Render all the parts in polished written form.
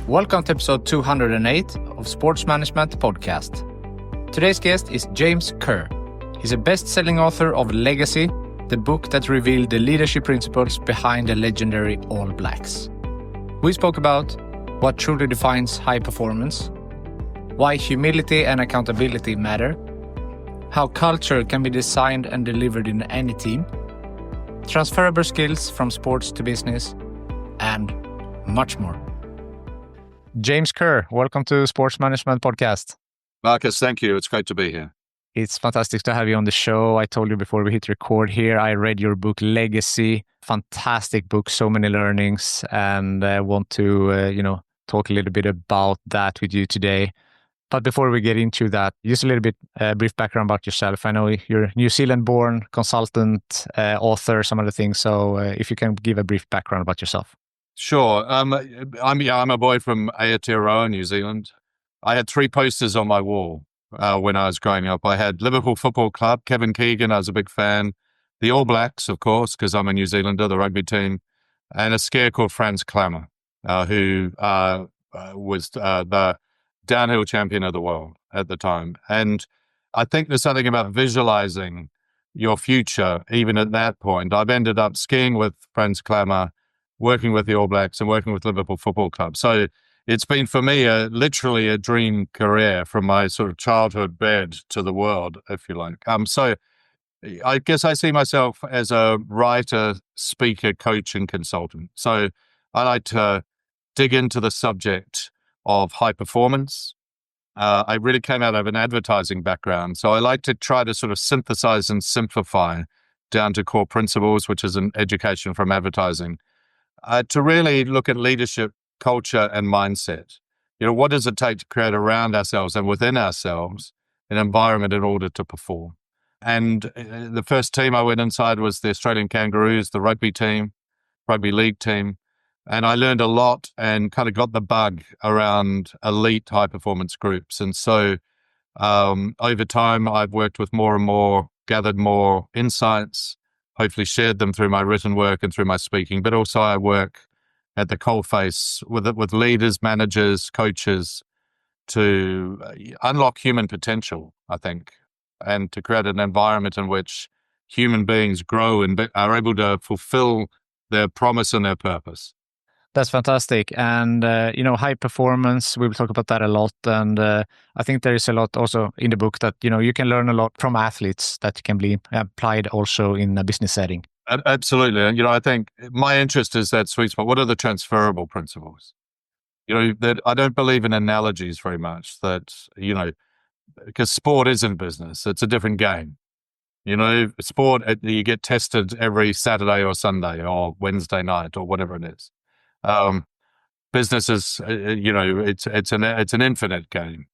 Welcome to episode 208 of Sports Management Podcast. Today's guest is James Kerr. He's a best-selling author of Legacy, the book that revealed the leadership principles behind the legendary All Blacks. We spoke about what truly defines high performance, why humility and accountability matter, how culture can be designed and delivered in any team, transferable skills from sports to business, and much more. James Kerr, welcome to Sports Management Podcast. Marcus, thank you. It's great to be here. It's fantastic to have you on the show. I told you before we hit record here, I read your book, Legacy. Fantastic book, so many learnings, and I want to, talk a little bit about that with you today. But before we get into that, just a little bit brief background about yourself. I know you're New Zealand-born, consultant, author, some other things. So if you can give a brief background about yourself. Sure. I'm a boy from Aotearoa, New Zealand. I had 3 posters on my wall when I was growing up. I had Liverpool Football Club, Kevin Keegan, I was a big fan. The All Blacks, of course, because I'm a New Zealander, the rugby team. And a skier called Frans Klammer, who was the downhill champion of the world at the time. And I think there's something about visualizing your future, even at that point. I've ended up skiing with Frans Klammer, working with the All Blacks and working with Liverpool Football Club. So it's been for me literally a dream career from my sort of childhood bed to the world, if you like. So I guess I see myself as a writer, speaker, coach, and consultant. So I like to dig into the subject of high performance. I really came out of an advertising background. So I like to try to sort of synthesize and simplify down to core principles, which is an education from advertising. To really look at leadership, culture, and mindset. What does it take to create around ourselves and within ourselves an environment in order to perform? And the first team I went inside was the Australian Kangaroos, the rugby team, rugby league team. And I learned a lot and kind of got the bug around elite high performance groups. And so over time, I've worked with more and more, gathered more insights, hopefully shared them through my written work and through my speaking, but also I work at the coalface with leaders, managers, coaches to unlock human potential, I think, and to create an environment in which human beings grow and are able to fulfill their promise and their purpose. That's fantastic. And, high performance, we will talk about that a lot. And I think there is a lot also in the book that, you can learn a lot from athletes that can be applied also in a business setting. Absolutely. And, I think my interest is that sweet spot. What are the transferable principles? That I don't believe in analogies very much that, because sport isn't business. It's a different game. Sport, you get tested every Saturday or Sunday or Wednesday night or whatever it is. Business is, it's an infinite game.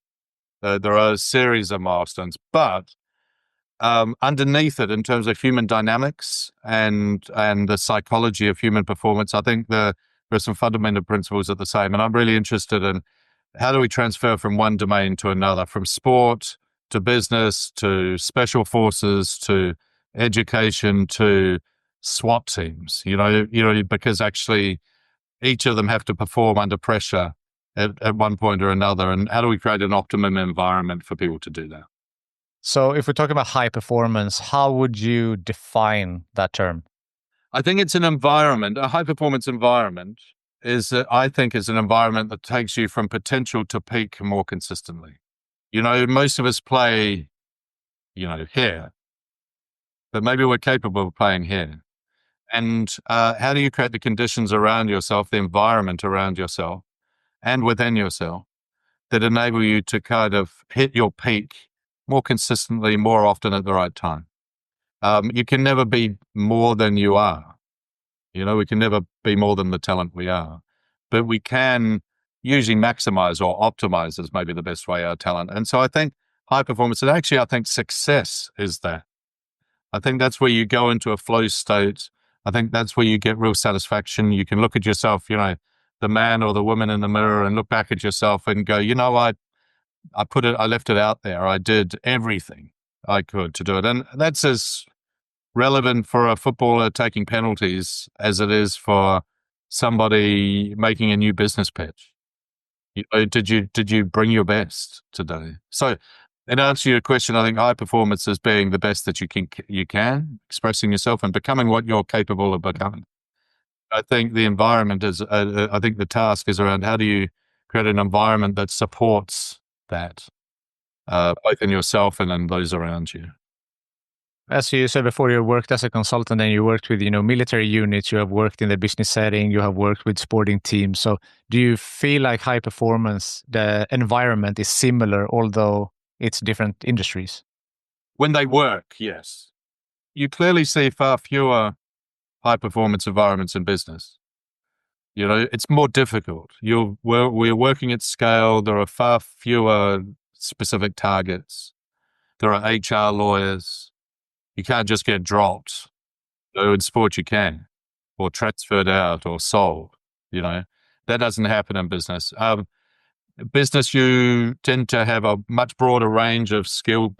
There are a series of milestones, but underneath it, in terms of human dynamics and the psychology of human performance, I think there are some fundamental principles that are the same. And I'm really interested in how do we transfer from one domain to another, from sport to business to special forces to education to SWAT teams. Because actually each of them have to perform under pressure at one point or another. And how do we create an optimum environment for people to do that? So if we're talking about high performance, how would you define that term? I think it's an environment, a high performance environment I think is an environment that takes you from potential to peak more consistently. Most of us play, here, but maybe we're capable of playing here. And how do you create the conditions around yourself, the environment around yourself and within yourself that enable you to kind of hit your peak more consistently, more often at the right time? You can never be more than you are. We can never be more than the talent we are, but we can usually maximize or optimize is maybe the best way our talent. And so I think high performance, and actually I think success is that. I think that's where you go into a flow state. I think that's where you get real satisfaction. You can look at yourself, the man or the woman in the mirror and look back at yourself and go, I left it out there. I did everything I could to do it. And that's as relevant for a footballer taking penalties as it is for somebody making a new business pitch. Did you bring your best today? So, in answer to your question, I think high performance is being the best that you can, expressing yourself and becoming what you're capable of becoming. I think the environment is. I think the task is around how do you create an environment that supports that, both in yourself and in those around you. As you said before, you worked as a consultant and you worked with, military units, you have worked in the business setting, you have worked with sporting teams. So do you feel like high performance, the environment is similar, although it's different industries? When they work, yes, you clearly see far fewer high performance environments in business. It's more difficult. We're working at scale. There are far fewer specific targets. There are HR lawyers. You can't just get dropped. So in sport, you can, or transferred out, or sold. That doesn't happen in business. Business, you tend to have a much broader range of skill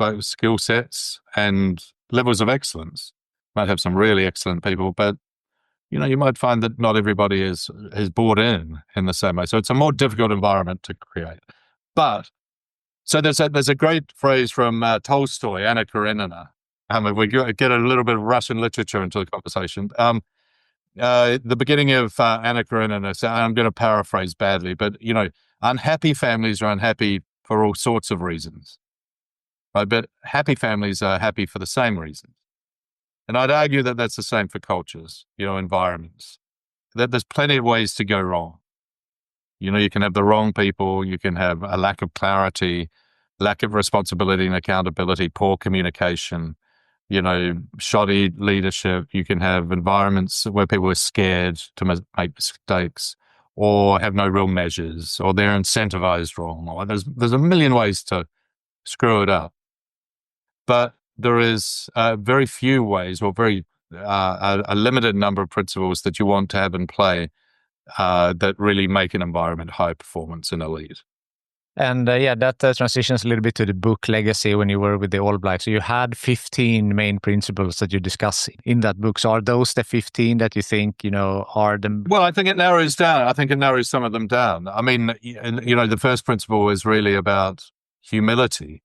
sets and levels of excellence. Might have some really excellent people, but you might find that not everybody is bought in the same way. So it's a more difficult environment to create. But so there's a great phrase from Tolstoy, Anna Karenina. If we get a little bit of Russian literature into the conversation, the beginning of Anna Karenina, so I'm going to paraphrase badly, but unhappy families are unhappy for all sorts of reasons, right? But happy families are happy for the same reasons. And I'd argue that that's the same for cultures, environments. That there's plenty of ways to go wrong. You can have the wrong people, you can have a lack of clarity, lack of responsibility and accountability, poor communication, shoddy leadership. You can have environments where people are scared to make mistakes or have no real measures, or they're incentivized wrong. Or there's a million ways to screw it up. But there is very few ways, or a limited number of principles that you want to have in play that really make an environment high performance and elite. And that transitions a little bit to the book Legacy when you were with the All Blacks. So you had 15 main principles that you discuss in that book. So are those the 15 that you think, are the... Well, I think it narrows down. I think it narrows some of them down. I mean, the first principle is really about humility.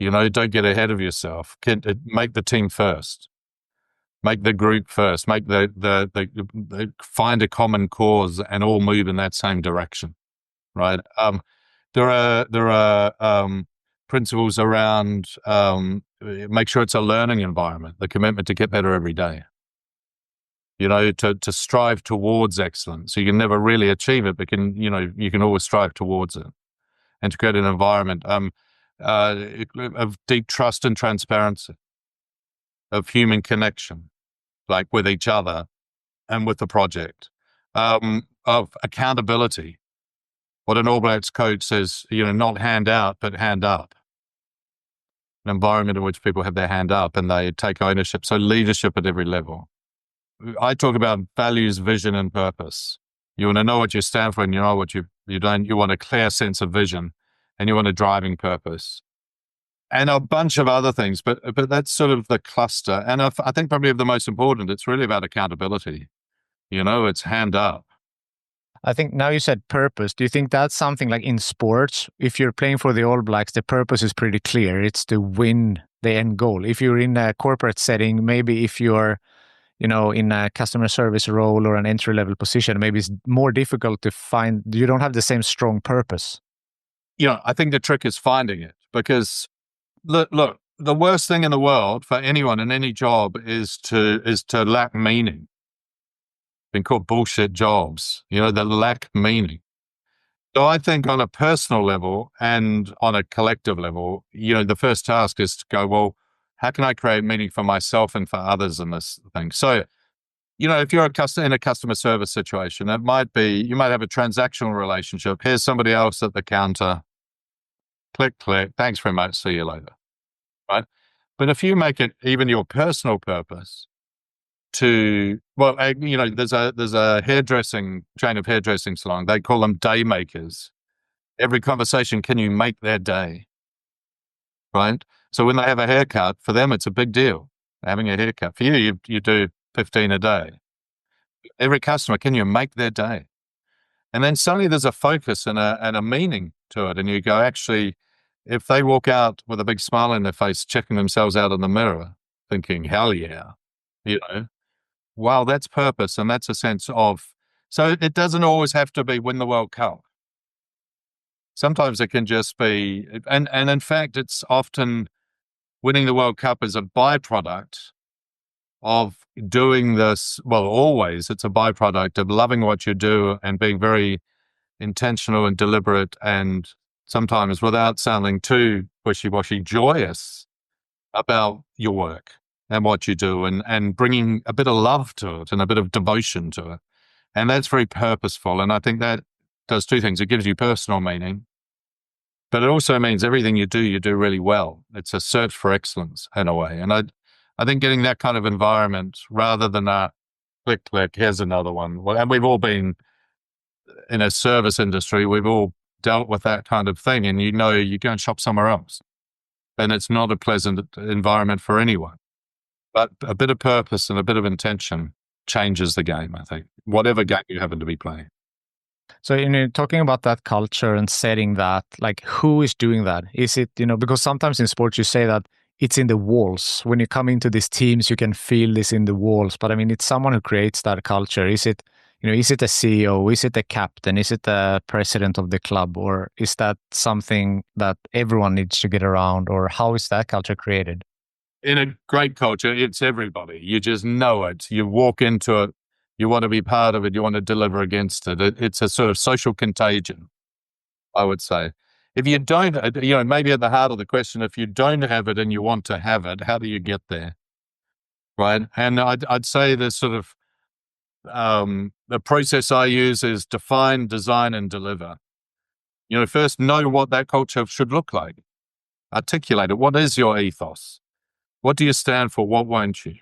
Don't get ahead of yourself. Make the team first. Make the group first. Make find a common cause and all move in that same direction, right? There are principles around make sure it's a learning environment. The commitment to get better every day. To strive towards excellence. So you can never really achieve it, but you can always strive towards it, and to create an environment of deep trust and transparency, of human connection, like with each other and with the project, of accountability. What an All Blacks coach says, not hand out, but hand up. An environment in which people have their hand up and they take ownership. So leadership at every level. I talk about values, vision, and purpose. You want to know what you stand for, and you know what you don't. You want a clear sense of vision, and you want a driving purpose, and a bunch of other things. But that's sort of the cluster. And I think probably the most important, it's really about accountability. It's hand up. I think now you said purpose. Do you think that's something like in sports? If you're playing for the All Blacks, the purpose is pretty clear. It's to win the end goal. If you're in a corporate setting, maybe if you're in a customer service role or an entry-level position, maybe it's more difficult to find. You don't have the same strong purpose. I think the trick is finding it, because look, the worst thing in the world for anyone in any job is to lack meaning. Been called bullshit jobs, that lack meaning. So I think on a personal level and on a collective level, the first task is to go, well, how can I create meaning for myself and for others in this thing? So, if you're in a customer service situation, it might be, you might have a transactional relationship. Here's somebody else at the counter. Click, click. Thanks very much. See you later. Right? But if you make it even your personal purpose to, well, there's a chain of hairdressing salon. They call them day makers. Every conversation, can you make their day? Right? So when they have a haircut, for them, it's a big deal, having a haircut. For you do 15 a day. Every customer, can you make their day? And then suddenly there's a focus and a meaning to it. And you go, actually, if they walk out with a big smile on their face, checking themselves out in the mirror, thinking, hell yeah, wow, that's purpose. And that's a sense of, so it doesn't always have to be win the World Cup. Sometimes it can just be, and in fact, it's often winning the World Cup is a byproduct of doing this. Well, always it's a byproduct of loving what you do and being very intentional and deliberate, and sometimes, without sounding too wishy-washy, joyous about your work and what you do, and bringing a bit of love to it and a bit of devotion to it. And that's very purposeful. And I think that does two things. It gives you personal meaning, but it also means everything you do really well. It's a search for excellence in a way. And I think getting that kind of environment rather than a click, click, here's another one. Well, and we've all been in a service industry, we've all dealt with that kind of thing. And you go and shop somewhere else. And it's not a pleasant environment for anyone. But a bit of purpose and a bit of intention changes the game, I think, whatever game you happen to be playing. So, talking about that culture and setting that, like, who is doing that? Is it, because sometimes in sports you say that it's in the walls. When you come into these teams, you can feel this in the walls. But I mean, it's someone who creates that culture. Is it, is it a CEO? Is it a captain? Is it the president of the club? Or is that something that everyone needs to get around? Or how is that culture created? In a great culture, it's everybody. You just know it. You walk into it. You want to be part of it. You want to deliver against it. It's a sort of social contagion, I would say. If you don't, maybe at the heart of the question, if you don't have it and you want to have it, how do you get there? Right. And I'd say the sort of, the process I use is define, design, and deliver. First know what that culture should look like. Articulate it. What is your ethos? What do you stand for? What won't you?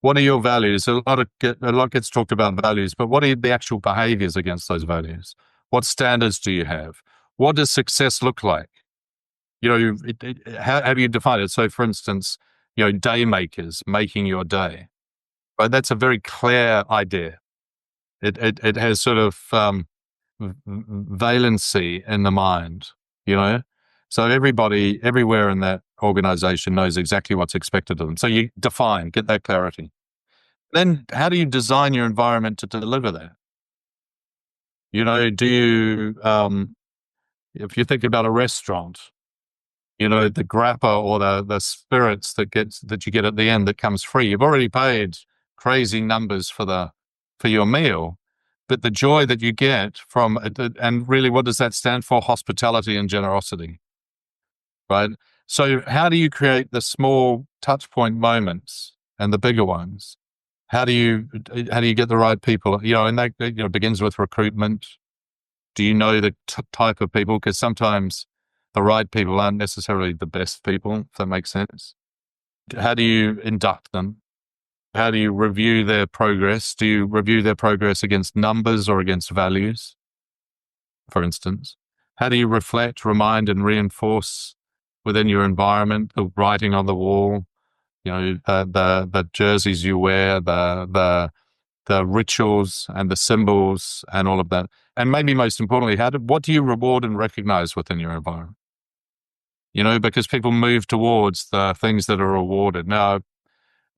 What are your values? A lot gets talked about values, but what are the actual behaviors against those values? What standards do you have? What does success look like? How have you defined it? So, for instance, day makers, making your day. Right? That's a very clear idea. It has sort of valency in the mind, So everybody, everywhere in that organization knows exactly what's expected of them. So you define, get that clarity. Then how do you design your environment to deliver that? Do you, if you think about a restaurant, the grappa or the spirits that you get at the end that comes free, you've already paid crazy numbers for your meal, but the joy that you get from it, and really, what does that stand for? Hospitality and generosity. Right. So how do you create the small touch point moments and the bigger ones? How do you get the right people? And that begins with recruitment. Do you know the type of people? Because sometimes the right people aren't necessarily the best people, if that makes sense. How do you induct them? How do you review their progress? Do you review their progress against numbers or against values, for instance? How do you reflect, remind, and reinforce within your environment, the writing on the wall, the jerseys you wear, the rituals and the symbols and all of that? And maybe most importantly, what do you reward and recognize within your environment? Because people move towards the things that are rewarded. Now,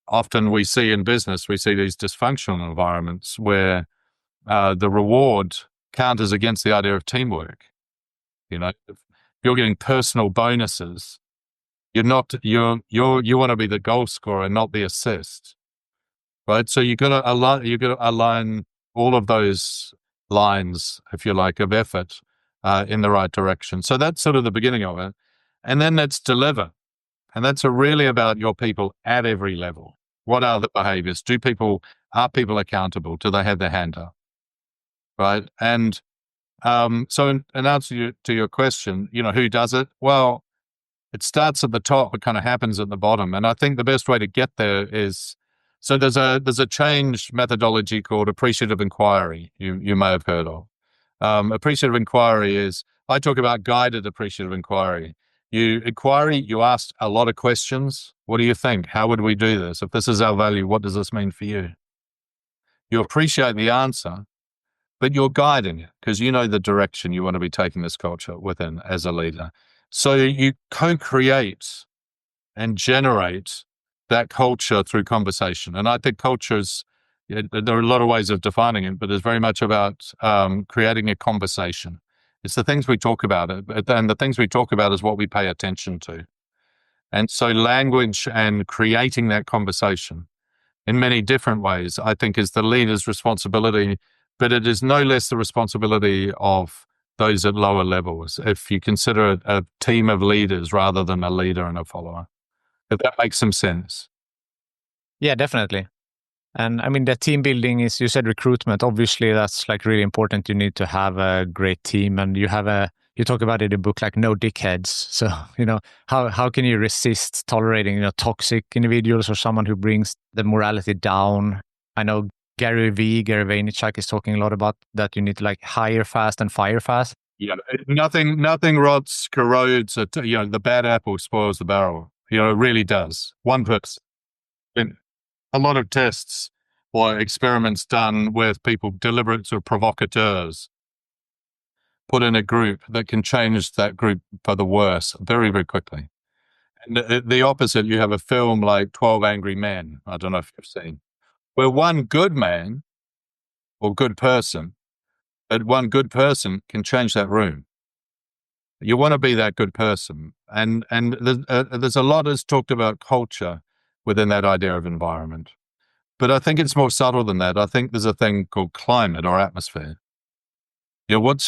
often we see in business, we see these dysfunctional environments where the reward counters against the idea of teamwork. If you're getting personal bonuses, you want to be the goal scorer, not the assist, right? So you got to align all of those lines, if you like, of effort in the right direction. So that's sort of the beginning of it, and then that's deliver, and that's really about your people at every level. What are the behaviors? Are people accountable? Do they have their hand up? Right, and so in answer to your question, who does it? Well, it starts at the top, it kind of happens at the bottom. And I think the best way to get there is, so there's a change methodology called appreciative inquiry, you may have heard of. Appreciative inquiry is, I talk about guided appreciative inquiry. You ask a lot of questions. What do you think? How would we do this? If this is our value, what does this mean for you? You appreciate the answer, but you're guiding it because you know the direction you want to be taking this culture within as a leader. So you co-create and generate that culture through conversation. And I think cultures, there are a lot of ways of defining it, but it's very much about creating a conversation. It's the things we talk about, and the things we talk about is what we pay attention to. And so language and creating that conversation in many different ways, I think, is the leader's responsibility, but it is no less the responsibility of those at lower levels, if you consider it a team of leaders rather than a leader and a follower. If that makes some sense. Yeah, definitely. And I mean, the team building is, you said recruitment. Obviously, that's like really important. You need to have a great team, and you talk about it in the book, like no dickheads. So, how can you resist tolerating, toxic individuals or someone who brings the morality down? I know Gary Vaynerchuk is talking a lot about that. You need to like hire fast and fire fast. Yeah, nothing rots, corrodes. The bad apple spoils the barrel. It really does. One person. And a lot of tests or experiments done with people, deliberate or provocateurs, put in a group that can change that group for the worse very, very quickly. And the opposite, you have a film like 12 Angry Men. I don't know if you've seen, where one good man or good person, but one good person can change that room. You want to be that good person. And there's a lot that's talked about culture within that idea of environment. But I think it's more subtle than that. I think there's a thing called climate or atmosphere. What's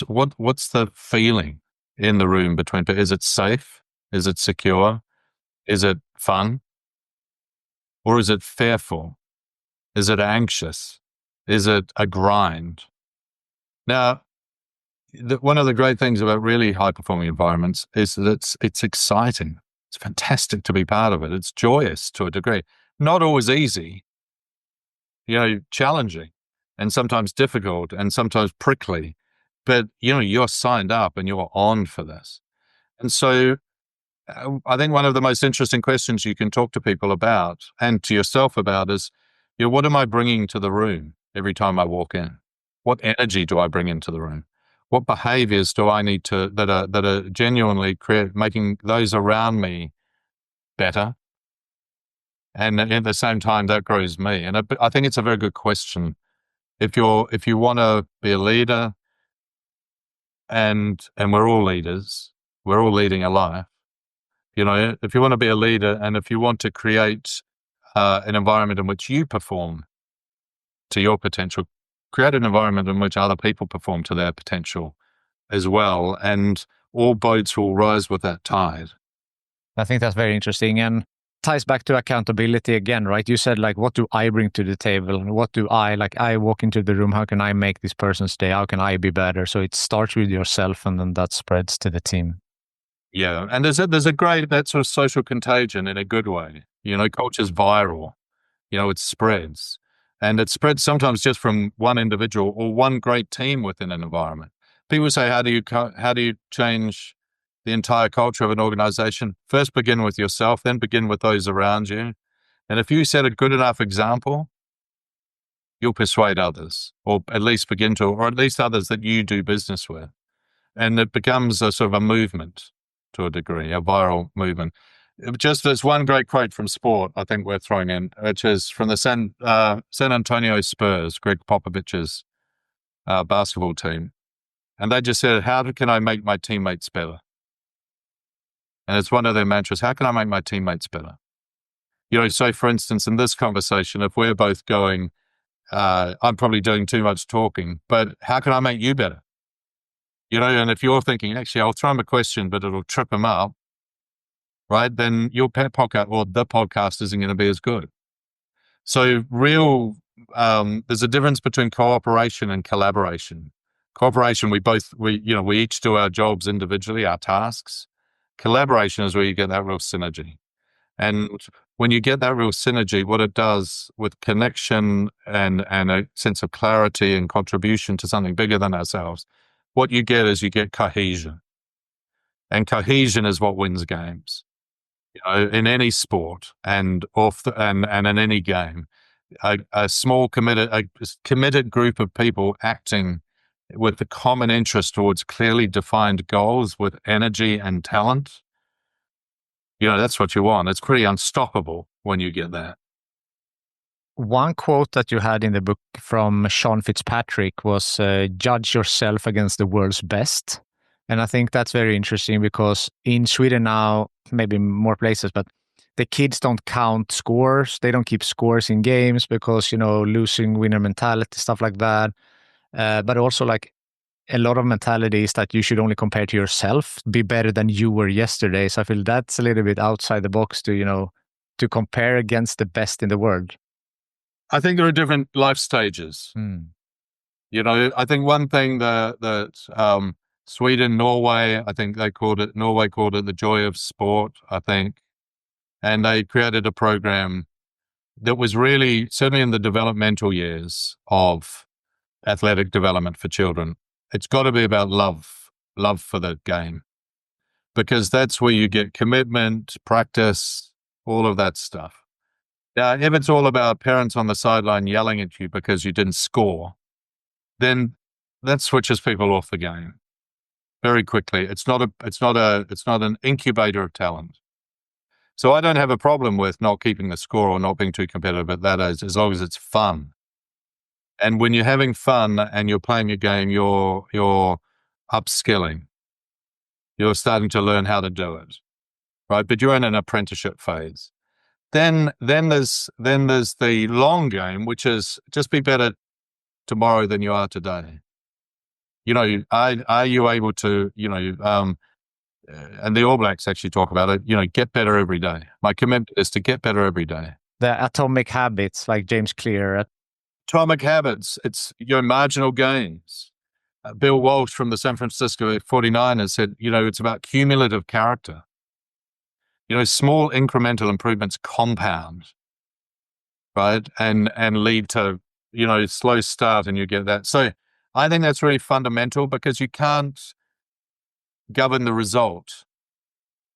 the feeling in the room between? Is it safe? Is it secure? Is it fun? Or is it fearful? Is it anxious? Is it a grind? Now, one of the great things about really high-performing environments is that it's exciting. It's fantastic to be part of it. It's joyous to a degree. Not always easy, challenging and sometimes difficult and sometimes prickly, but, you're signed up and you're on for this. And so I think one of the most interesting questions you can talk to people about and to yourself about is, what am I bringing to the room every time I walk in? What energy do I bring into the room? What behaviors do I need to, that are genuinely making those around me better? And at the same time, that grows me. And I think it's a very good question. If you want to be a leader, and we're all leaders, we're all leading a life. If you want to be a leader and if you want to create an environment in which you perform to your potential, create an environment in which other people perform to their potential as well. And all boats will rise with that tide. I think that's very interesting and ties back to accountability again, right? You said, like, what do I bring to the table? What do I walk into the room, how can I make this person's day? How can I be better? So it starts with yourself and then that spreads to the team. Yeah. And there's a great, that sort of social contagion in a good way. Culture's viral, it spreads. And it spreads sometimes just from one individual or one great team within an environment. People say, how do you change the entire culture of an organization? First, begin with yourself, then begin with those around you. And if you set a good enough example, you'll persuade others, or at least or at least others that you do business with. And it becomes a sort of a movement to a degree, a viral movement. Just there's one great quote from sport I think we're throwing in, which is from the San Antonio Spurs, Greg Popovich's basketball team. And they just said, how can I make my teammates better? And it's one of their mantras, how can I make my teammates better? So for instance, in this conversation, if we're both going, I'm probably doing too much talking, but how can I make you better? And if you're thinking, actually, I'll throw him a question, but it'll trip him up, right? Then your podcast or the podcast isn't going to be as good. So there's a difference between cooperation and collaboration. Cooperation, we each do our jobs individually, our tasks. Collaboration is where you get that real synergy. And when you get that real synergy, what it does with connection and a sense of clarity and contribution to something bigger than ourselves, what you get is you get cohesion. And cohesion is what wins games. In any sport and in any game, a small committed group of people acting with the common interest towards clearly defined goals with energy and talent, that's what you want. It's pretty unstoppable when you get that. One quote that you had in the book from Sean Fitzpatrick was judge yourself against the world's best. And I think that's very interesting because in Sweden now, maybe more places, but the kids don't count scores. They don't keep scores in games because, losing winner mentality, stuff like that. But also like a lot of mentality is that you should only compare to yourself, be better than you were yesterday. So I feel that's a little bit outside the box to compare against the best in the world. I think there are different life stages. I think one thing that Sweden, Norway, I think Norway called it the joy of sport, I think. And they created a program that was really, certainly in the developmental years of athletic development for children, it's got to be about love for the game, because that's where you get commitment, practice, all of that stuff. If it's all about parents on the sideline yelling at you because you didn't score, then that switches people off the game very quickly. It's not an incubator of talent. So I don't have a problem with not keeping the score or not being too competitive at that age, as long as it's fun. And when you're having fun and you're playing a game, you're upskilling. You're starting to learn how to do it, right? But you're in an apprenticeship phase. Then there's the long game, which is just be better tomorrow than you are today. Are you able to, and the All Blacks actually talk about it, get better every day. My commitment is to get better every day. The atomic habits, like James Clear. Atomic habits, it's your marginal gains. Bill Walsh from the San Francisco 49ers said, it's about cumulative character. Small incremental improvements compound, right? And lead to, slow start and you get that. So I think that's really fundamental because you can't govern the result,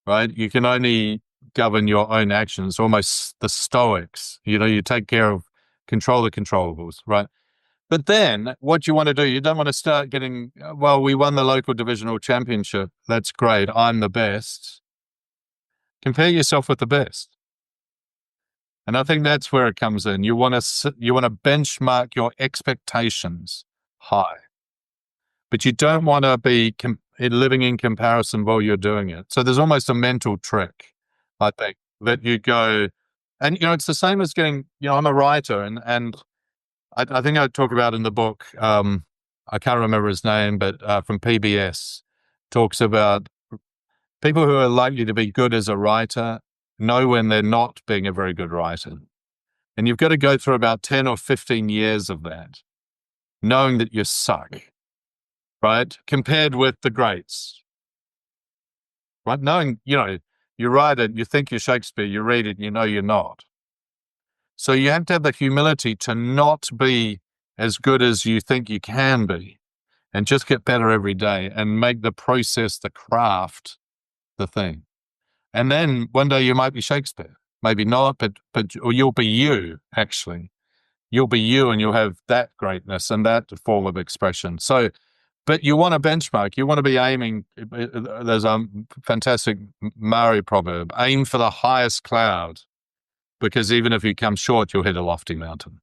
right? You can only govern your own actions, almost the Stoics. You take care of, control the controllables, right? But then what you want to do, you don't want to start getting, we won the local divisional championship. That's great. I'm the best. Compare yourself with the best. And I think that's where it comes in. You want to benchmark your expectations high, but you don't want to be living in comparison while you're doing it. So there's almost a mental trick, I think, that you go, and it's the same as getting. I'm a writer, and I think I talk about in the book. I can't remember his name, but from PBS, talks about people who are likely to be good as a writer know when they're not being a very good writer. And you've got to go through about 10 or 15 years of that, knowing that you suck, right? Compared with the greats, right? Knowing, you write it, you think you're Shakespeare, you read it, you're not. So you have to have the humility to not be as good as you think you can be and just get better every day and make the process, the craft, the thing. And then one day you might be Shakespeare, maybe not, or you'll be you, actually. You'll be you and you'll have that greatness and that form of expression. So, but you want to benchmark, you want to be aiming. There's a fantastic Maori proverb, aim for the highest cloud, because even if you come short, you'll hit a lofty mountain.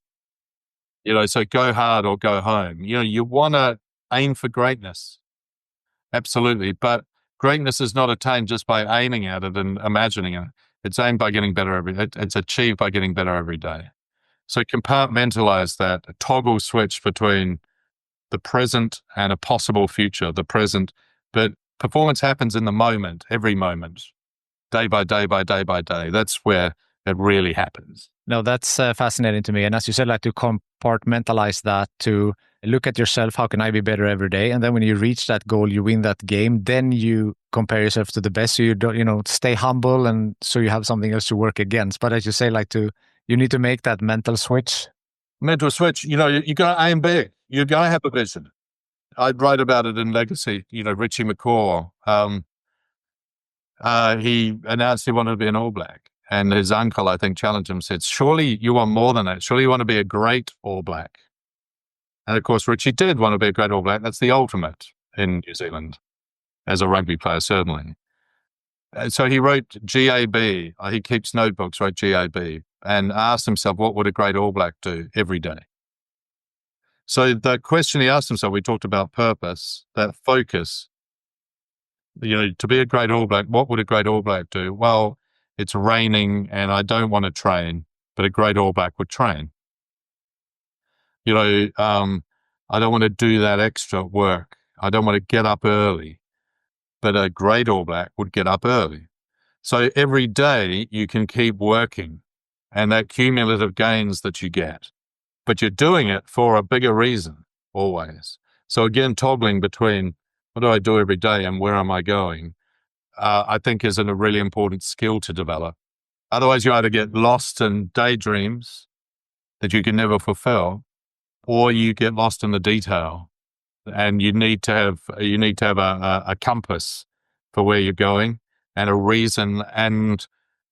So go hard or go home. You want to aim for greatness. Absolutely. But greatness is not attained just by aiming at it and imagining it. It's aimed by getting better it's achieved by getting better every day. So compartmentalize that, a toggle switch between the present and a possible future, the present. But performance happens in the moment, every moment, day by day by day by day. That's where it really happens. No, that's fascinating to me. And as you said, like to compartmentalize that, to look at yourself, how can I be better every day? And then when you reach that goal, you win that game, then you compare yourself to the best. So you don't, stay humble, and so you have something else to work against. But as you say, you need to make that mental switch. Mental switch, you got to aim big. You got to have a vision. I'd write about it in Legacy, Richie McCaw. He announced he wanted to be an All Black. And his uncle, I think, challenged him, said, surely you want more than that. Surely you want to be a great All Black. And of course, Richie did want to be a great All Black. That's the ultimate in New Zealand as a rugby player, certainly. So he wrote GAB. He keeps notebooks, wrote GAB, and asked himself, what would a great All Black do every day? So the question he asked himself, we talked about purpose, that focus, to be a great All Black, what would a great All Black do? Well, it's raining and I don't want to train, but a great All Black would train. I don't want to do that extra work. I don't want to get up early, but a great All Black would get up early. So every day you can keep working and that cumulative gains that you get, but you're doing it for a bigger reason always. So again, toggling between what do I do every day and where am I going, I think is a really important skill to develop. Otherwise you either get lost in daydreams that you can never fulfill, or you get lost in the detail and you need to have a compass for where you're going and a reason. And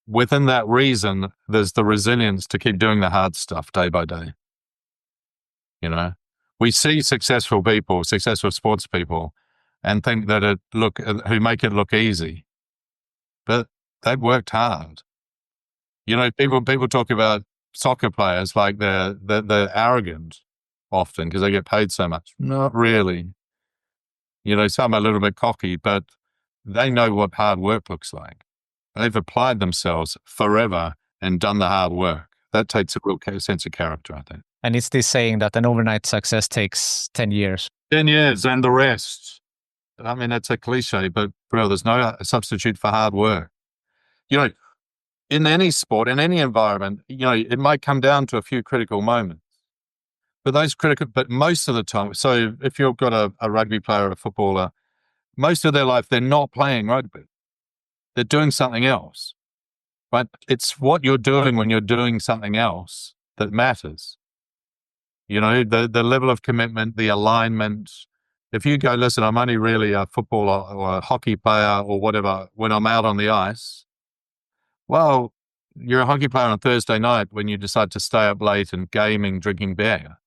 within that reason, there's the resilience to keep doing the hard stuff day by day. We see successful people, successful sports people, and think that who make it look easy, but they've worked hard. People talk about soccer players like they're arrogant often because they get paid so much. Not really. Some are a little bit cocky, but they know what hard work looks like. They've applied themselves forever and done the hard work. That takes a real sense of character, I think. And it's this saying that an overnight success takes 10 years. 10 years and the rest. I mean, that's a cliche, but bro, there's no substitute for hard work. In any sport, in any environment, it might come down to a few critical moments. But most of the time, so if you've got a rugby player or a footballer, most of their life, they're not playing rugby. They're doing something else. But it's what you're doing when you're doing something else that matters. The level of commitment, the alignment. If you go, listen, I'm only really a footballer or a hockey player or whatever when I'm out on the ice. Well, you're a hockey player on Thursday night when you decide to stay up late and gaming, drinking beer.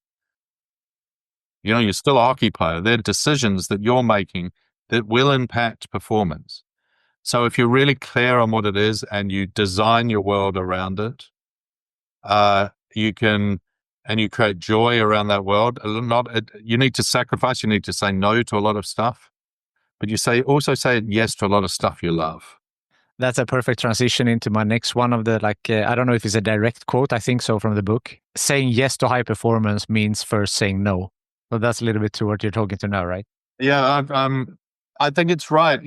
You're still a hockey player. There are decisions that you're making that will impact performance. So if you're really clear on what it is and you design your world around it, you create joy around that world. You need to sacrifice. You need to say no to a lot of stuff, but also say yes to a lot of stuff you love. That's a perfect transition into my next one of the, I don't know if it's a direct quote, I think so, from the book. Saying yes to high performance means first saying no. So that's a little bit to what you're talking to now, right? Yeah, I think it's right.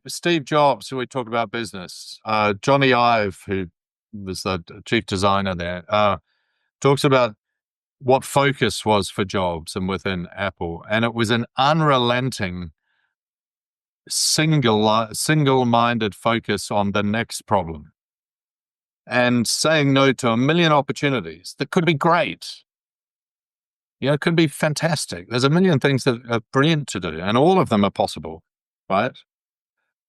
Steve Jobs, who we talk about business, Johnny Ive, who was the chief designer there, talks about what focus was for Jobs and within Apple. And it was an unrelenting, single-minded focus on the next problem and saying no to a million opportunities that could be great. It could be fantastic. There's a million things that are brilliant to do, and all of them are possible, right?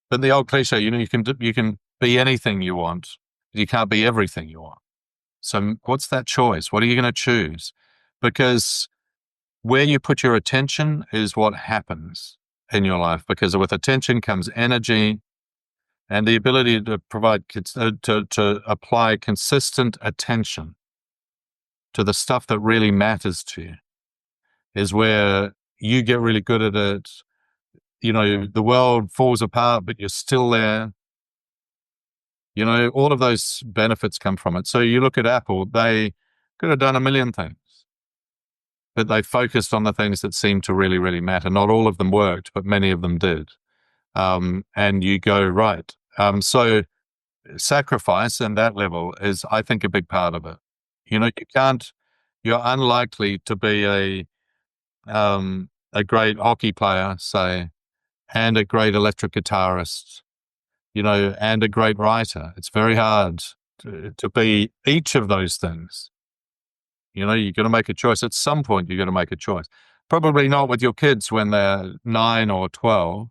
But the old cliche, you can be anything you want. You can't be everything you want. So what's that choice? What are you going to choose? Because where you put your attention is what happens in your life. Because with attention comes energy and the ability to to apply consistent attention to the stuff that really matters to you is where you get really good at it. The world falls apart, but you're still there. All of those benefits come from it. So you look at Apple, they could have done a million things, but they focused on the things that seemed to really, really matter. Not all of them worked, but many of them did. And you go, right. So sacrifice and that level is, I think, a big part of it. You're unlikely to be a great hockey player, say, and a great electric guitarist, and a great writer. It's very hard to be each of those things. You're going to make a choice. At some point, you're going to make a choice. Probably not with your kids when they're 9 or 12.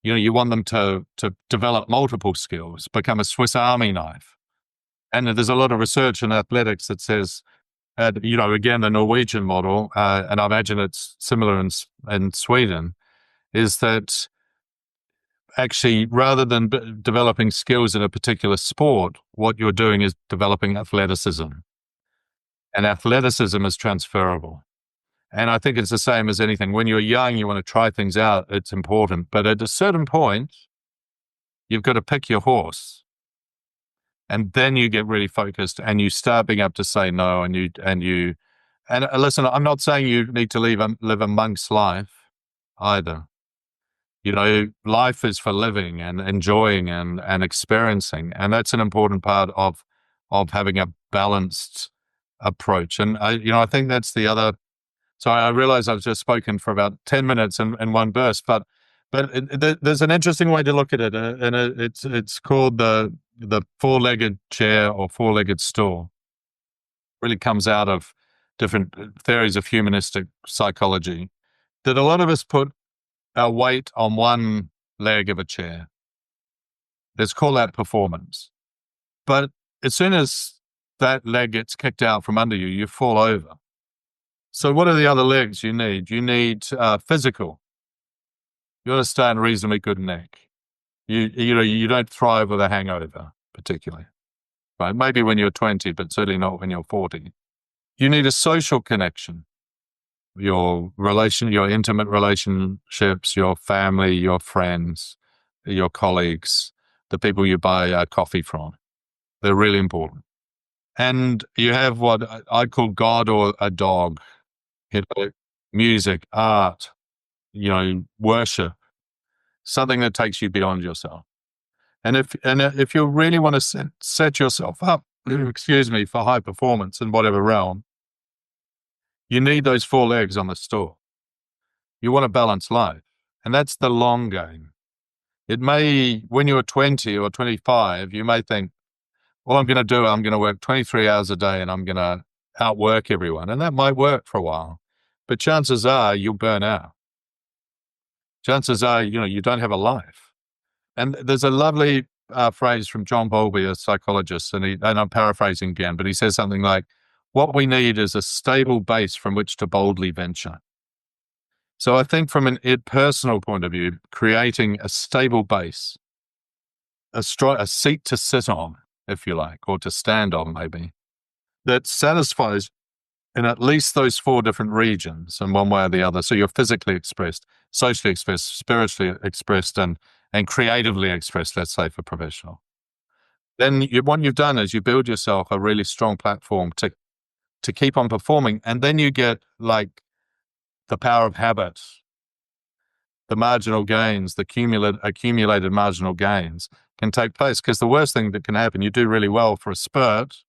You want them to develop multiple skills, become a Swiss Army knife. And there's a lot of research in athletics that says Again, the Norwegian model, and I imagine it's similar in Sweden, is that actually rather than developing skills in a particular sport, what you're doing is developing athleticism. And athleticism is transferable. And I think it's the same as anything. When you're young, you want to try things out. It's important. But at a certain point, you've got to pick your horse. And then you get really focused and you start being able to say no. And listen, I'm not saying you need to live a monk's life either. Life is for living and enjoying and experiencing. And that's an important part of having a balanced approach. And I think that's the other. So I realize I've just spoken for about 10 minutes in one burst, but there's an interesting way to look at it. And it's called the four-legged chair or four-legged stool. Really comes out of different theories of humanistic psychology, that a lot of us put our weight on one leg of a chair. Let's call that performance. But as soon as that leg gets kicked out from under you, you fall over. So what are the other legs you need? You need physical. You want to stay in reasonably good neck. You don't thrive with a hangover, particularly. Right? Maybe when you're 20, but certainly not when you're 40. You need a social connection. Your intimate relationships, your family, your friends, your colleagues, the people you buy coffee from. They're really important. And you have what I call God or a dog. Music, art, worship, something that takes you beyond yourself. And if you really want to set yourself up, for high performance in whatever realm, you need those four legs on the stool. You want a balanced life, and that's the long game. It may, when you're 20 or 25, you may think, all I'm going to work 23 hours a day and I'm going to outwork everyone. And that might work for a while, but chances are you'll burn out. Chances are, you don't have a life. And there's a lovely phrase from John Bowlby, a psychologist, and I'm paraphrasing again, but he says something like, what we need is a stable base from which to boldly venture. So I think from a personal point of view, creating a stable base, a seat to sit on, if you like, or to stand on maybe, that satisfies in at least those four different regions in one way or the other. So you're physically expressed, socially expressed, spiritually expressed, and creatively expressed, let's say, for professional. Then what you've done is you build yourself a really strong platform to keep on performing. And then you get like the power of habit, the marginal gains, the accumulated marginal gains can take place. Because the worst thing that can happen, you do really well for a spurt,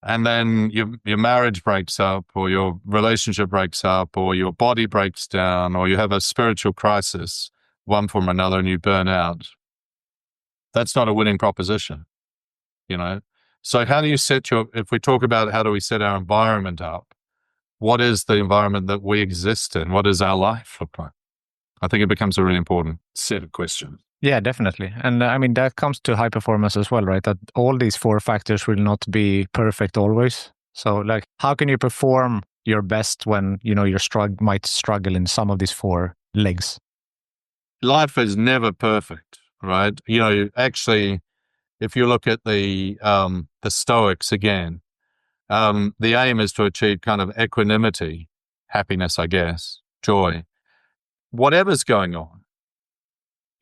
and then your marriage breaks up, or your relationship breaks up, or your body breaks down, or you have a spiritual crisis, one form or another, and you burn out. That's not a winning proposition, So how do you if we talk about how do we set our environment up, what is the environment that we exist in? What does our life look like? I think it becomes a really important set of questions. Yeah, definitely. And that comes to high performance as well, right? That all these four factors will not be perfect always. So how can you perform your best when, you might struggle in some of these four legs? Life is never perfect, right? Actually, if you look at the Stoics again, the aim is to achieve kind of equanimity, happiness, I guess, joy, whatever's going on.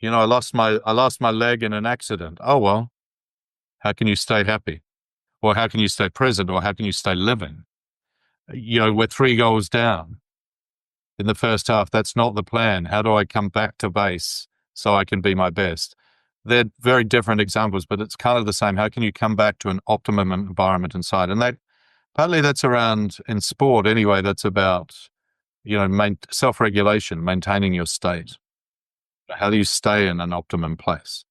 I lost my leg in an accident. Oh, well, how can you stay happy? Or how can you stay present? Or how can you stay living? We're 3 goals down in the first half. That's not the plan. How do I come back to base so I can be my best? They're very different examples, but it's kind of the same. How can you come back to an optimum environment inside? And partly that's around, in sport anyway, that's about, self-regulation, maintaining your state. How do you stay in an optimum place?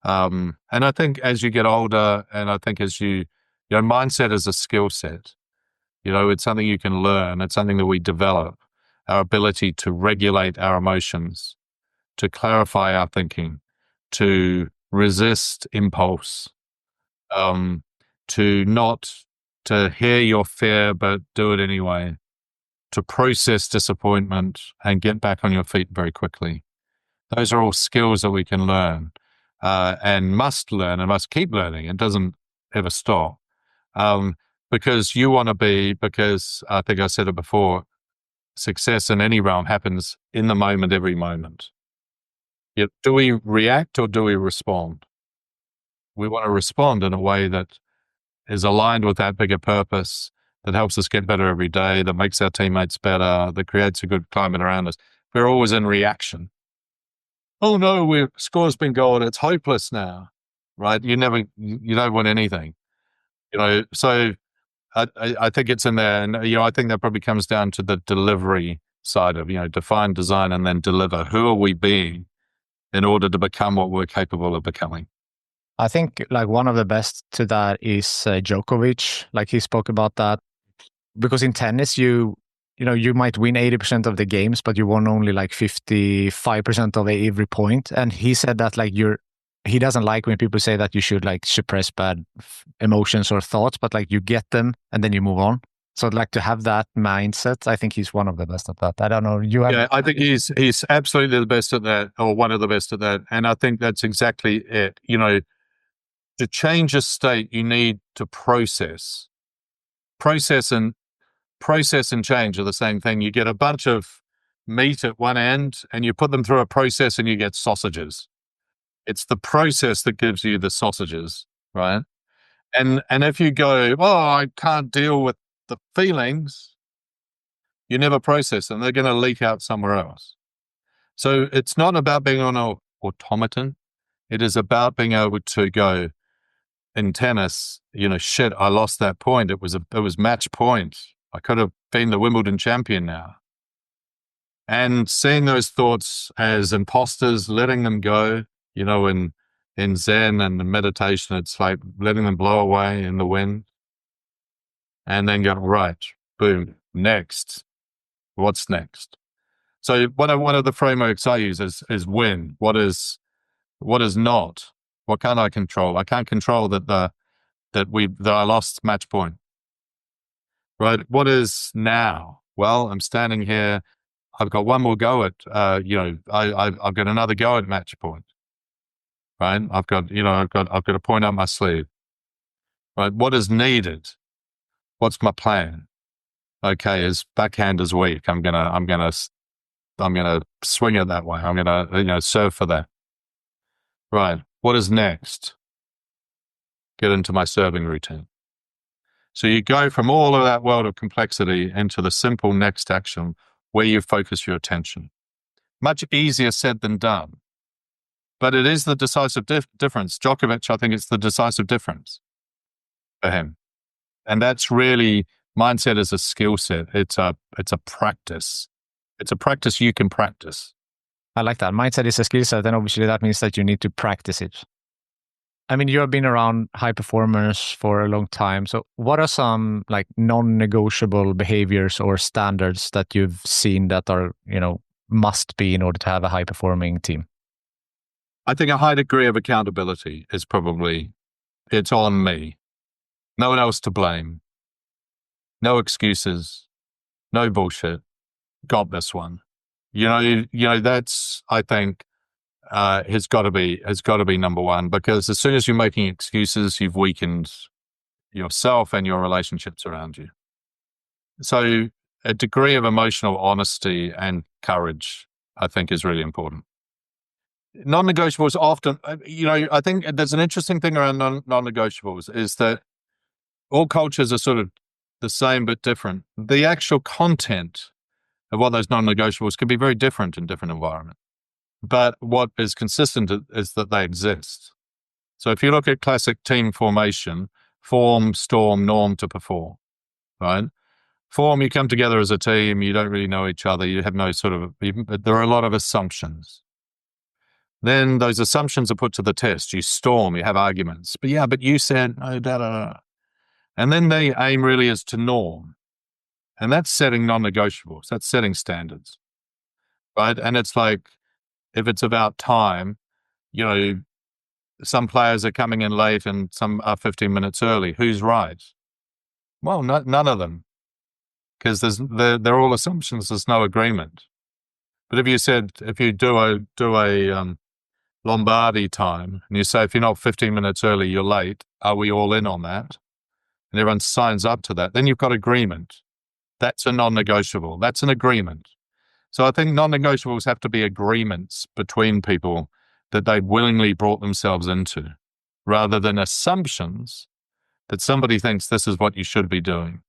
And I think as you get older, and I think as mindset is a skill set. It's something you can learn. It's something that we develop, our ability to regulate our emotions, to clarify our thinking, to resist impulse, to not to hear your fear, but do it anyway, to process disappointment and get back on your feet very quickly. Those are all skills that we can learn and must learn and must keep learning. It doesn't ever stop. Because you want to be, because I think I said it before, success in any realm happens in the moment, every moment. Do we react or do we respond? We want to respond in a way that is aligned with that bigger purpose, that helps us get better every day, that makes our teammates better, that creates a good climate around us. We're always in reaction. Oh no, score's been gold. It's hopeless now, right? You don't win anything, so I think it's in there. And, I think that probably comes down to the delivery side of, define, design, and then deliver. Who are we being in order to become what we're capable of becoming? I think like one of the best to that is Djokovic. Like he spoke about that because in tennis, you might win 80% of the games, but you won only like 55% of every point. And he said that like he doesn't like when people say that you should like suppress bad emotions or thoughts, but like you get them and then you move on. So I'd like to have that mindset. I think he's one of the best at that. I don't know. Yeah, I think he's absolutely the best at that, or one of the best at that. And I think that's exactly it. To change a state, you need to process. Process and change are the same thing. You get a bunch of meat at one end and you put them through a process and you get sausages. It's the process that gives you the sausages, right? And if you go, oh, I can't deal with the feelings, you never process them. They're going to leak out somewhere else. So it's not about being on an automaton. It is about being able to go in tennis, shit, I lost that point. It was match point. I could have been the Wimbledon champion now. And seeing those thoughts as imposters, letting them go, in Zen and meditation, it's like letting them blow away in the wind. And then go, right, boom, next. What's next? So one of the frameworks I use is win. What is not? What can't I control? I can't control that I lost match point. Right? What is now? Well, I'm standing here. I've got one more go at, I've got another go at match point. Right? I've got a point up my sleeve. Right? What is needed? What's my plan? Okay, his backhand is weak. I'm gonna swing it that way. I'm gonna, serve for that. Right. What is next? Get into my serving routine. So you go from all of that world of complexity into the simple next action where you focus your attention. Much easier said than done. But it is the decisive difference. Djokovic, I think it's the decisive difference for him. And that's really, mindset is a skill set. It's a practice. It's a practice you can practice. I like that. Mindset is a skill set, and obviously that means that you need to practice it. I mean, you have been around high performers for a long time. So what are some like non-negotiable behaviors or standards that you've seen that are, must be in order to have a high performing team? I think a high degree of accountability is probably, it's on me. No one else to blame. No excuses. No bullshit. Got this one. That's, I think, has got to be number one, because as soon as you're making excuses, you've weakened yourself and your relationships around you. So a degree of emotional honesty and courage, I think, is really important. Non-negotiables often, I think there's an interesting thing around non-negotiables is that all cultures are sort of the same but different. The actual content of what those non-negotiables can be very different in different environments. But what is consistent is that they exist. So if you look at classic team formation, form, storm, norm to perform, right? Form, you come together as a team, you don't really know each other, you have no there are a lot of assumptions. Then those assumptions are put to the test. You storm, you have arguments. But you said, no, da, da, da. And then the aim really is to norm. And that's setting non-negotiables. That's setting standards, right? And it's like, if it's about time, some players are coming in late and some are 15 minutes early. Who's right? Well, none of them, because they're all assumptions. There's no agreement. But if you do a Lombardi time, and you say if you're not 15 minutes early, you're late, are we all in on that? And everyone signs up to that. Then you've got agreement. That's a non-negotiable. That's an agreement. So I think non-negotiables have to be agreements between people that they willingly brought themselves into, rather than assumptions that somebody thinks this is what you should be doing.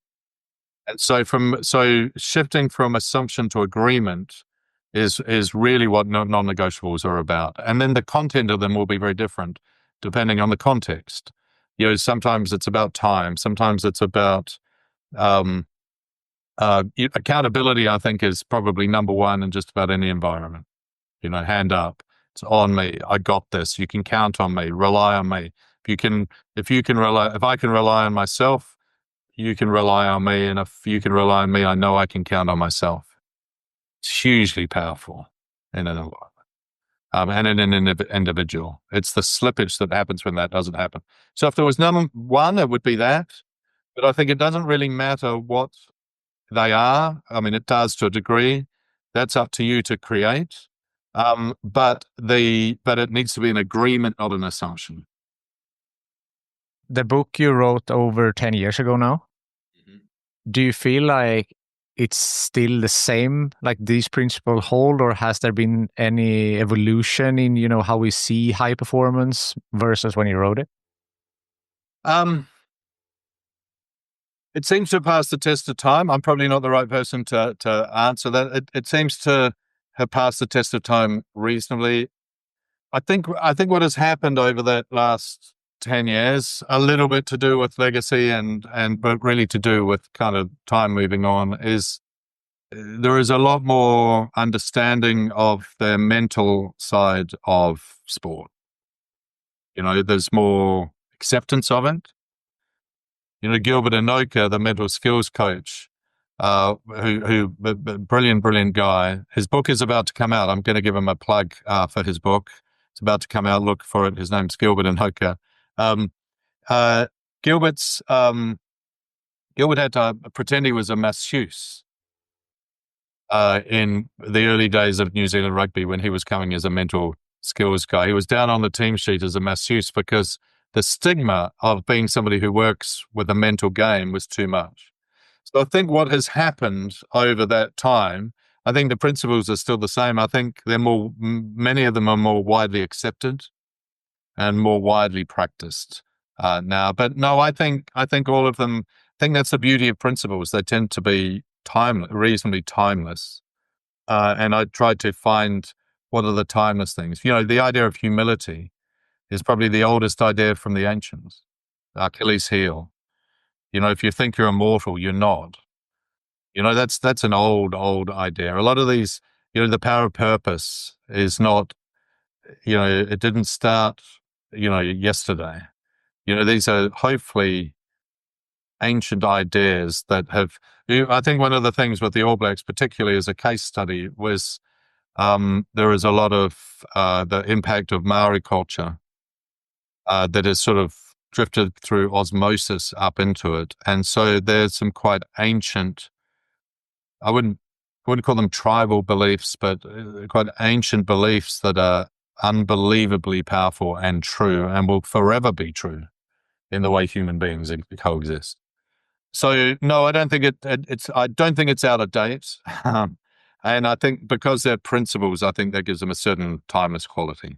And so shifting from assumption to agreement is really what non-negotiables are about. And then the content of them will be very different depending on the context. Sometimes it's about time. Sometimes it's about accountability. I think is probably number one in just about any environment. Hand up. It's on me. I got this. You can count on me. Rely on me. If I can rely on myself, you can rely on me. And if you can rely on me, I know I can count on myself. It's hugely powerful in an environment. And in an individual. It's the slippage that happens when that doesn't happen. So if there was number one, it would be that. But I think it doesn't really matter what they are. I mean, it does to a degree. That's up to you to create. But it needs to be an agreement, not an assumption. The book you wrote over 10 years ago now, do you feel like it's still the same, like these principles hold, or has there been any evolution in, how we see high performance versus when you wrote it? It seems to have passed the test of time. I'm probably not the right person to answer that. It seems to have passed the test of time reasonably. I think what has happened over that last 10 years, a little bit to do with legacy but really to do with kind of time moving on, is there is a lot more understanding of the mental side of sport. There's more acceptance of it. Gilbert Anoka, the mental skills coach, who brilliant guy. His book is about to come out. I'm going to give him a plug for his book. It's about to come out. Look for it. His name's Gilbert Anoka. Gilbert had to pretend he was a masseuse in the early days of New Zealand rugby when he was coming as a mental skills guy. He was down on the team sheet as a masseuse because the stigma of being somebody who works with a mental game was too much. So I think what has happened over that time, I think the principles are still the same. I think many of them are more widely accepted and more widely practiced now. But no, I think all of them, I think that's the beauty of principles. They tend to be reasonably timeless. And I tried to find what are the timeless things. The idea of humility is probably the oldest idea from the ancients. Achilles' heel. If you think you're immortal, you're not. That's an old idea. A lot of these, the power of purpose is not, it didn't start, yesterday. These are hopefully ancient ideas that have, I think one of the things with the All Blacks, particularly as a case study, was there is a lot of the impact of Maori culture that has sort of drifted through osmosis up into it. And so there's some quite ancient, I wouldn't call them tribal beliefs, but quite ancient beliefs that are unbelievably powerful and true and will forever be true in the way human beings coexist. So no, I don't think it's out of date. And I think because they're principles, I think that gives them a certain timeless quality.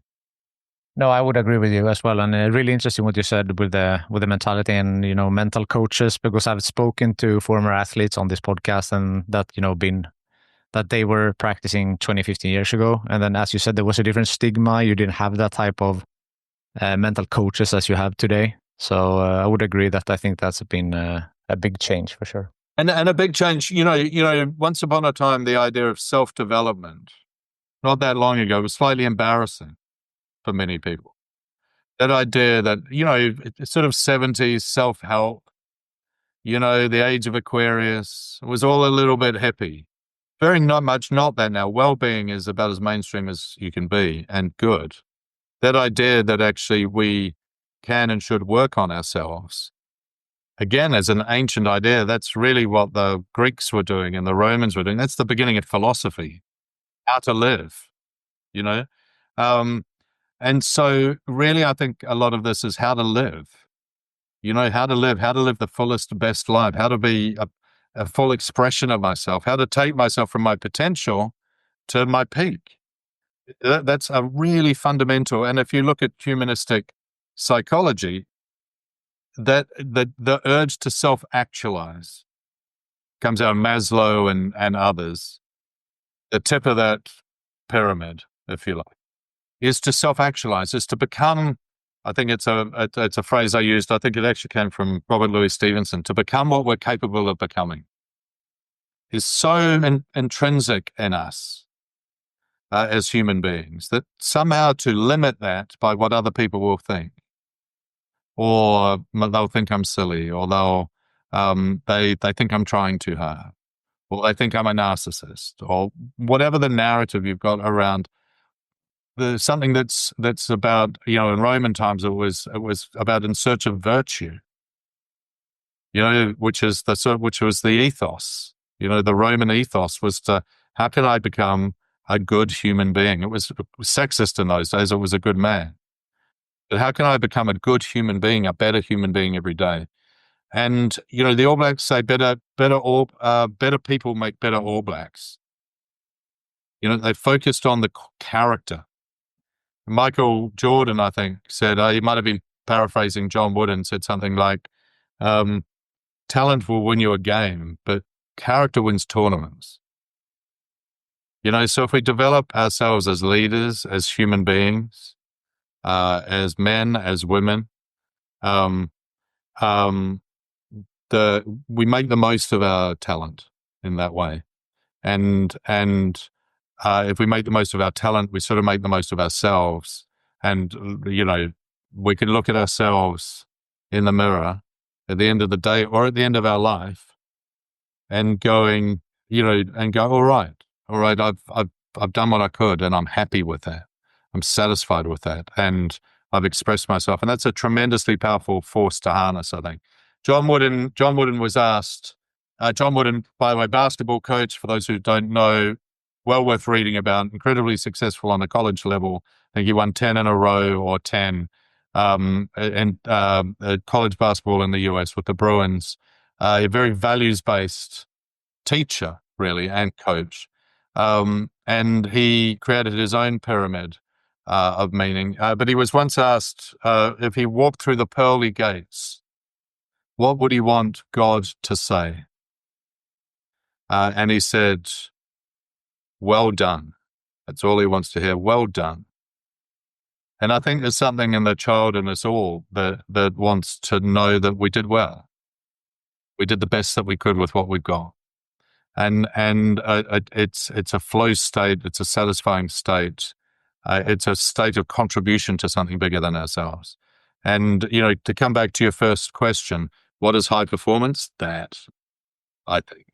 No, I would agree with you as well. And really interesting what you said with the mentality and, mental coaches, because I've spoken to former athletes on this podcast and that, that they were practicing 20, 15 years ago. And then, as you said, there was a different stigma. You didn't have that type of mental coaches as you have today. So I would agree that I think that's been a big change for sure. And a big change, once upon a time, the idea of self-development, not that long ago, was slightly embarrassing for many people. That idea that, it's sort of 70s self-help, the age of Aquarius, was all a little bit hippie. Very not that now. Well-being is about as mainstream as you can be and good. That idea that actually we can and should work on ourselves again, as an ancient idea, that's really what the Greeks were doing and the Romans were doing. That's the beginning of philosophy, how to live, you know? And so really, I think a lot of this is how to live, how to live the fullest, best life, how to be a full expression of myself, how to take myself from my potential to my peak. That's a really fundamental. And if you look at humanistic psychology, that the urge to self-actualize comes out of Maslow and others. The tip of that pyramid, if you like, is to self-actualize, is to become. I think it's a phrase I used. I think it actually came from Robert Louis Stevenson. To become what we're capable of becoming is so intrinsic in us as human beings that somehow to limit that by what other people will think, or they'll think I'm silly, or they think I'm trying too hard, or they think I'm a narcissist, or whatever the narrative you've got around something that's about, in Roman times it was about in search of virtue, which was the ethos. The Roman ethos was to, how can I become a good human being? It was sexist in those days. It was a good man. But how can I become a good human being, a better human being every day? And, the All Blacks say better people make better All Blacks. They focused on the character. Michael Jordan, I think, said, he might have been paraphrasing John Wooden, said something like, talent will win you a game, but character wins tournaments. So if we develop ourselves as leaders, as human beings, as men, as women, we make the most of our talent in that way. And if we make the most of our talent, we sort of make the most of ourselves. And, we can look at ourselves in the mirror at the end of the day or at the end of our life and going, and go, all right, I've done what I could and I'm happy with that. I'm satisfied with that. And I've expressed myself. And that's a tremendously powerful force to harness, I think. John Wooden was asked, John Wooden, by the way, basketball coach, for those who don't know, well worth reading about, incredibly successful on the college level. I think he won 10 in a row or 10 college basketball in the US with the Bruins. A very values-based teacher, really, and coach. And he created his own pyramid of meaning. But he was once asked if he walked through the pearly gates, what would he want God to say? And he said, well done. That's all he wants to hear. Well done. And I think there's something in the child in us all that wants to know that we did well. We did the best that we could with what we've got. And it's a flow state. It's a satisfying state. It's a state of contribution to something bigger than ourselves. And, to come back to your first question, what is high performance? That, I think.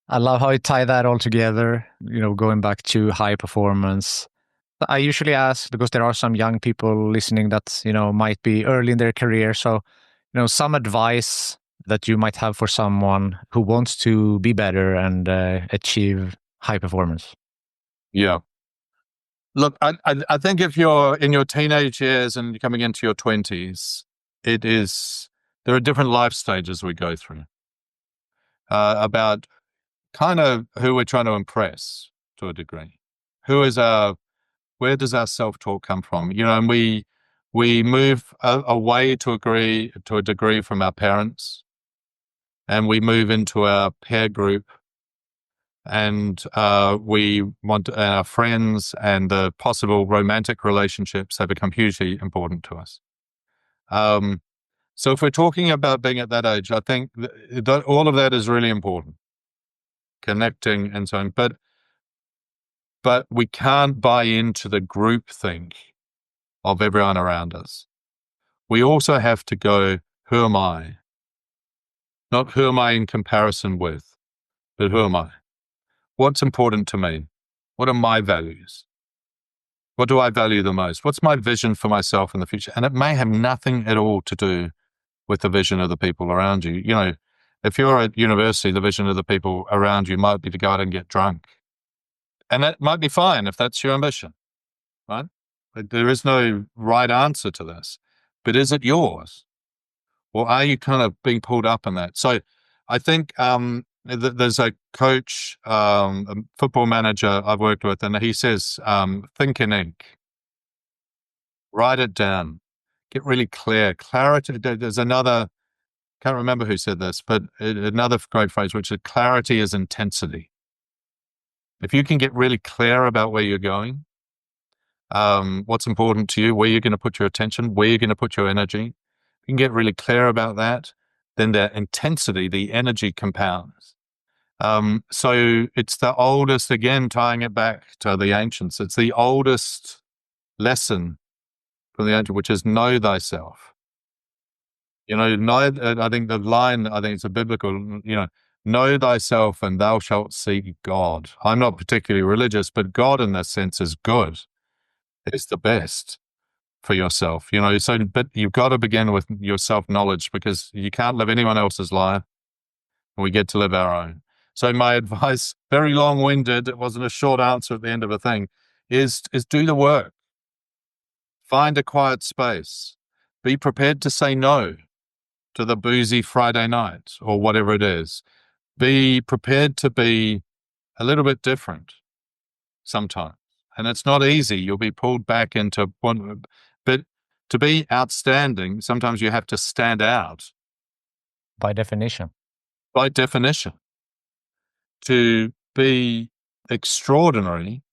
I love how you tie that all together, going back to high performance. I usually ask, because there are some young people listening that, might be early in their career. So, some advice that you might have for someone who wants to be better and achieve high performance. Yeah. Look, I think if you're in your teenage years and you're coming into your 20s, there are different life stages we go through about kind of who we're trying to impress to a degree. Where does our self-talk come from? And we move away to a degree from our parents, and we move into our peer group, and we want our friends and the possible romantic relationships have become hugely important to us. So if we're talking about being at that age, I think that all of that is really important, connecting and so on. But we can't buy into the groupthink of everyone around us. We also have to go, who am I? Not who am I in comparison with, but who am I? What's important to me? What are my values? What do I value the most? What's my vision for myself in the future? And it may have nothing at all to do with the vision of the people around you. You know, if you're at university, the vision of the people around you might be to go out and get drunk. And that might be fine if that's your ambition, right? But there is no right answer to this. But is it yours? Or are you kind of being pulled up in that? So I think there's a coach, a football manager I've worked with, and he says, think in ink, write it down, get really clear. Clarity, there's another, can't remember who said this, but another great phrase, which is clarity is intensity. If you can get really clear about where you're going, what's important to you, where you're going to put your attention, where you're going to put your energy, you can get really clear about that, then the intensity, the energy compounds. So it's the oldest, again, tying it back to the ancients, it's the oldest lesson from the ancient, which is know thyself. You know, I think the line, I think it's a biblical, you know thyself and thou shalt see God. I'm not particularly religious, but God in that sense is good. It's the best for yourself, you know. So, but you've got to begin with your self-knowledge, because you can't live anyone else's life. We get to live our own. So my advice, very long-winded, it wasn't a short answer at the end of a thing, is do the work. Find a quiet space. Be prepared to say no to the boozy Friday night or whatever it is. Be prepared to be a little bit different sometimes. And it's not easy. You'll be pulled back into one, but to be outstanding, sometimes you have to stand out. By definition. By definition. To be extraordinary,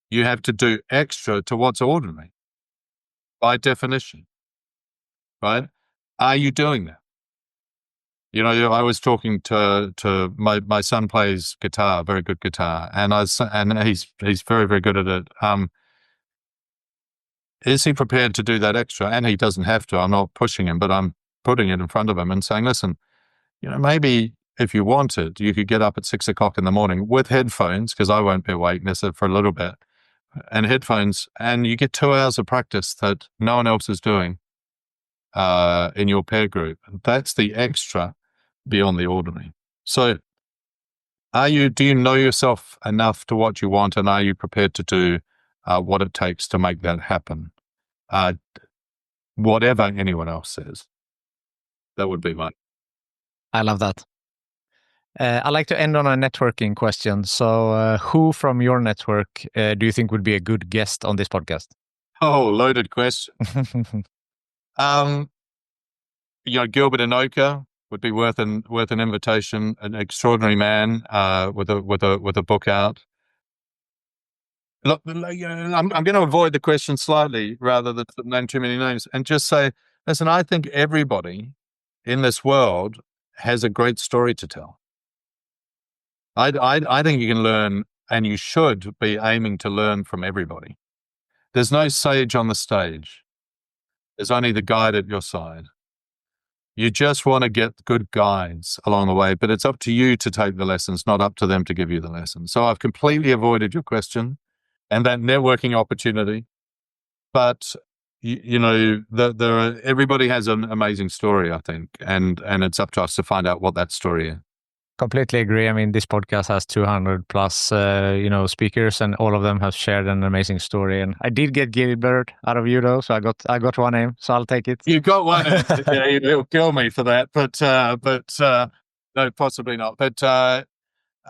you have to do extra to what's ordinary. By definition. Right? Are you doing that? You know, I was talking to my son plays guitar, very good guitar, and he's very, very good at it. Is he prepared to do that extra? And he doesn't have to. I'm not pushing him, but I'm putting it in front of him and saying, listen, you know, maybe if you wanted, you could get up at 6 o'clock in the morning with headphones, because I won't be awake necessarily for a little bit, and headphones, and you get 2 hours of practice that no one else is doing in your peer group. That's the extra beyond the ordinary. So do you know yourself enough to what you want, and are you prepared to do what it takes to make that happen? Whatever anyone else says. That would be mine. I love that. I like to end on a networking question. So who from your network do you think would be a good guest on this podcast? Oh, loaded question. You know, Gilbert Anoka would be worth an invitation. An extraordinary man with a book out. Look, I'm going to avoid the question slightly rather than name too many names, and just say, listen, I think everybody in this world has a great story to tell. I think you can learn, and you should be aiming to learn from everybody. There's no sage on the stage. There's only the guide at your side. You just want to get good guides along the way, but it's up to you to take the lessons, not up to them to give you the lessons. So I've completely avoided your question and that networking opportunity. But you know, everybody has an amazing story, I think, and it's up to us to find out what that story is. Completely agree. I mean, this podcast has 200 plus, speakers, and all of them have shared an amazing story. And I did get Gilbert out of you, though, so I got one name, so I'll take it. You got one. Yeah, he'll kill me for that, but no, possibly not. But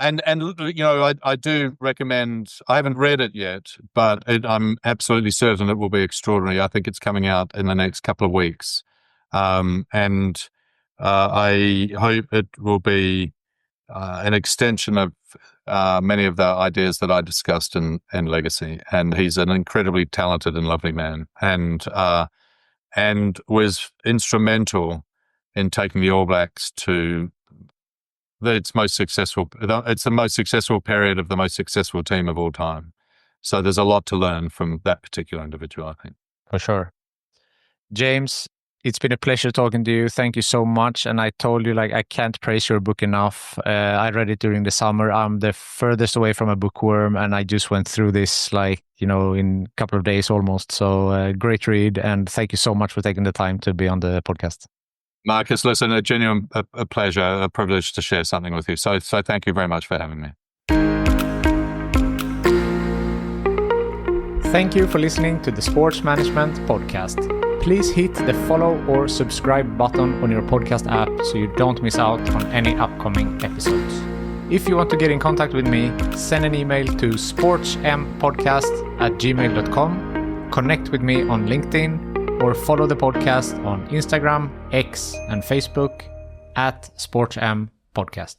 and you know, I do recommend. I haven't read it yet, but I'm absolutely certain it will be extraordinary. I think it's coming out in the next couple of weeks, and I hope it will be an extension of many of the ideas that I discussed in Legacy. And he's an incredibly talented and lovely man, and was instrumental in taking the All Blacks to its most successful. It's the most successful period of the most successful team of all time. So there's a lot to learn from that particular individual, I think. For sure. James, It's been a pleasure talking to you. Thank you so much. And I told you, I can't praise your book enough. I read it during the summer. I'm the furthest away from a bookworm, and I just went through this, in a couple of days almost. So great read. And thank you so much for taking the time to be on the podcast. Marcus, listen, a genuine a pleasure, a privilege to share something with you. So thank you very much for having me. Thank you for listening to the Sports Management Podcast. Please hit the follow or subscribe button on your podcast app so you don't miss out on any upcoming episodes. If you want to get in contact with me, send an email to sportsmpodcast@gmail.com, connect with me on LinkedIn, or follow the podcast on Instagram, X, and Facebook @SportsMPodcast.